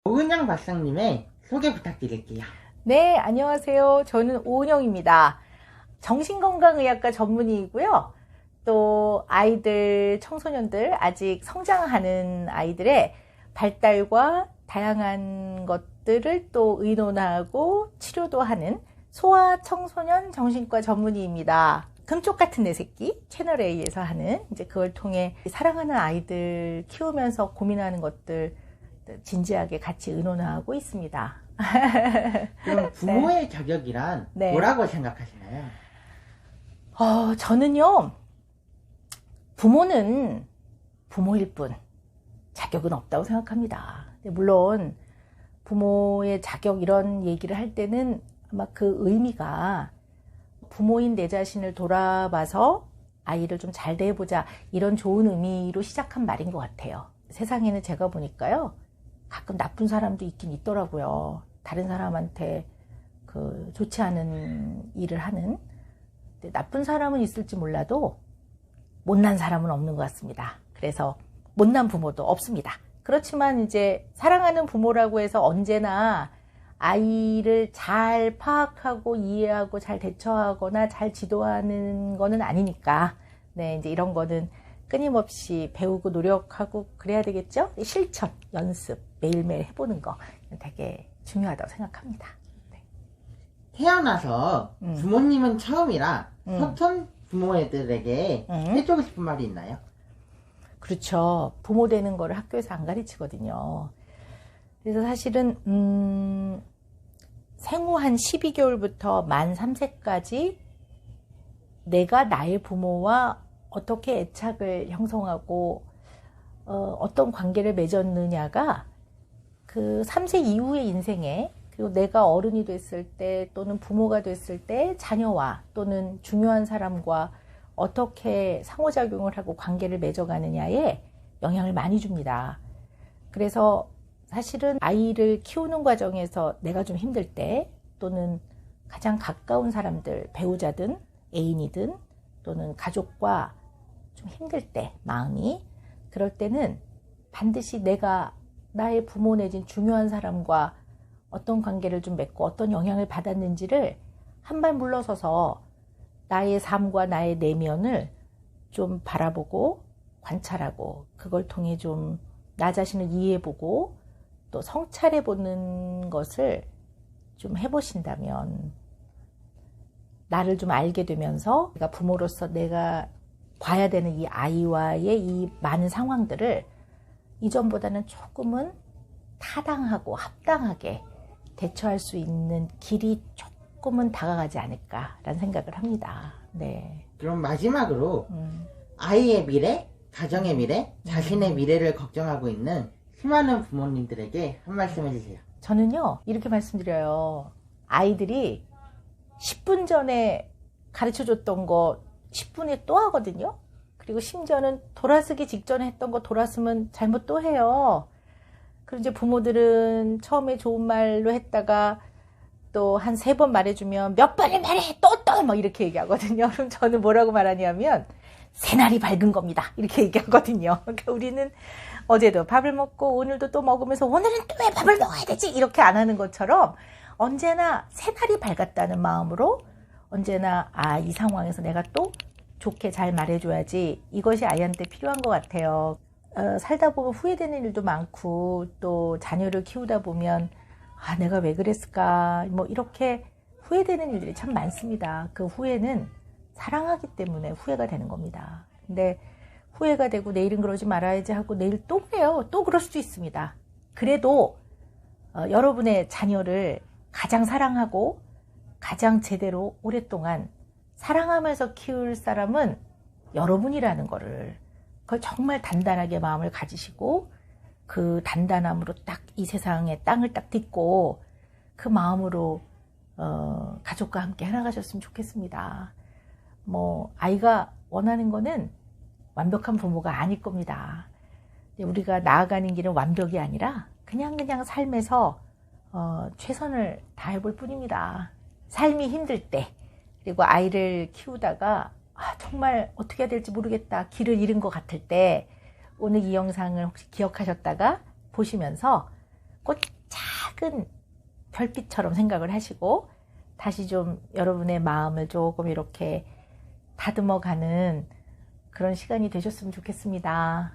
오은영 박사님의 소개 부탁드릴게요. 네, 안녕하세요. 저는 오은영입니다. 정신건강의학과 전문의이고요. 또 아이들, 청소년들, 아직 성장하는 아이들의 발달과 다양한 것들을 또 의논하고 치료도 하는 소아 청소년 정신과 전문의입니다. 금쪽 같은 내 새끼 채널 A에서 하는 이제 그걸 통해 사랑하는 아이들 키우면서 고민하는 것들 진지하게 같이 의논하고 있습니다. 그럼 부모의 자격이란 네. 뭐라고 생각하시나요? 저는요, 부모는 부모일 뿐 자격은 없다고 생각합니다. 물론 부모의 자격 이런 얘기를 할 때는 아마 그 의미가 부모인 내 자신을 돌아봐서 아이를 좀 잘 대해보자 이런 좋은 의미로 시작한 말인 것 같아요. 세상에는 제가 보니까요, 가끔 나쁜 사람도 있긴 있더라고요. 다른 사람한테 그 좋지 않은 일을 하는. 나쁜 사람은 있을지 몰라도 못난 사람은 없는 것 같습니다. 그래서 못난 부모도 없습니다. 그렇지만 이제 사랑하는 부모라고 해서 언제나 아이를 잘 파악하고 이해하고 잘 대처하거나 잘 지도하는 거는 아니니까, 네, 이제 이런 거는 끊임없이 배우고 노력하고 그래야 되겠죠? 실천, 연습, 매일매일 해보는 거 되게 중요하다고 생각합니다. 네. 태어나서 부모님은 처음이라 서툰 부모들에게 해주고 싶은 말이 있나요? 그렇죠. 부모 되는 거를 학교에서 안 가르치거든요. 그래서 사실은 생후 한 12개월부터 만 3세까지 내가 나의 부모와 어떻게 애착을 형성하고 어떤 관계를 맺었느냐가 그 3세 이후의 인생에, 그리고 내가 어른이 됐을 때 또는 부모가 됐을 때 자녀와 또는 중요한 사람과 어떻게 상호작용을 하고 관계를 맺어가느냐에 영향을 많이 줍니다. 그래서 사실은 아이를 키우는 과정에서 내가 좀 힘들 때, 또는 가장 가까운 사람들, 배우자든 애인이든 또는 가족과 좀 힘들 때, 마음이 그럴 때는 반드시 내가 나의 부모 내진 중요한 사람과 어떤 관계를 좀 맺고 어떤 영향을 받았는지를 한 발 물러서서 나의 삶과 나의 내면을 좀 바라보고 관찰하고, 그걸 통해 좀 나 자신을 이해해보고 또 성찰해보는 것을 좀 해보신다면, 나를 좀 알게 되면서 내가 부모로서 내가 봐야 되는 이 아이와의 이 많은 상황들을 이전보다는 조금은 타당하고 합당하게 대처할 수 있는 길이 조금은 다가가지 않을까라는 생각을 합니다. 네. 그럼 마지막으로 아이의 미래, 가정의 미래, 자신의 미래를 걱정하고 있는 수많은 부모님들에게 한 말씀 해주세요. 저는요, 이렇게 말씀드려요. 아이들이 10분 전에 가르쳐줬던 거 10분에 또 하거든요. 그리고 심지어는 돌아서기 직전에 했던 거 돌아서면 잘못 또 해요. 그리고 이제 부모들은 처음에 좋은 말로 했다가 또 한 3번 말해주면 몇 번을 말해! 또! 뭐 이렇게 얘기하거든요. 그럼 저는 뭐라고 말하냐면, 새날이 밝은 겁니다. 이렇게 얘기하거든요. 그러니까 우리는 어제도 밥을 먹고 오늘도 또 먹으면서 오늘은 또 왜 밥을 먹어야 되지? 이렇게 안 하는 것처럼 언제나 새날이 밝았다는 마음으로 언제나 이 상황에서 내가 또 좋게 잘 말해줘야지, 이것이 아이한테 필요한 것 같아요. 살다 보면 후회되는 일도 많고, 또 자녀를 키우다 보면 내가 왜 그랬을까, 뭐 이렇게 후회되는 일들이 참 많습니다. 그 후회는 사랑하기 때문에 후회가 되는 겁니다. 근데 후회가 되고 내일은 그러지 말아야지 하고 내일 또 그래요. 또 그럴 수도 있습니다. 그래도 여러분의 자녀를 가장 사랑하고 가장 제대로 오랫동안 사랑하면서 키울 사람은 여러분이라는 거를, 그걸 정말 단단하게 마음을 가지시고 그 단단함으로 딱 이 세상에 땅을 딱 딛고 그 마음으로 가족과 함께 해나가셨으면 좋겠습니다. 뭐 아이가 원하는 거는 완벽한 부모가 아닐 겁니다. 우리가 나아가는 길은 완벽이 아니라 그냥 삶에서 최선을 다해볼 뿐입니다. 삶이 힘들 때, 그리고 아이를 키우다가 정말 어떻게 해야 될지 모르겠다, 길을 잃은 것 같을 때, 오늘 이 영상을 혹시 기억하셨다가 보시면서 꼭 작은 별빛처럼 생각을 하시고 다시 좀 여러분의 마음을 조금 이렇게 다듬어가는 그런 시간이 되셨으면 좋겠습니다.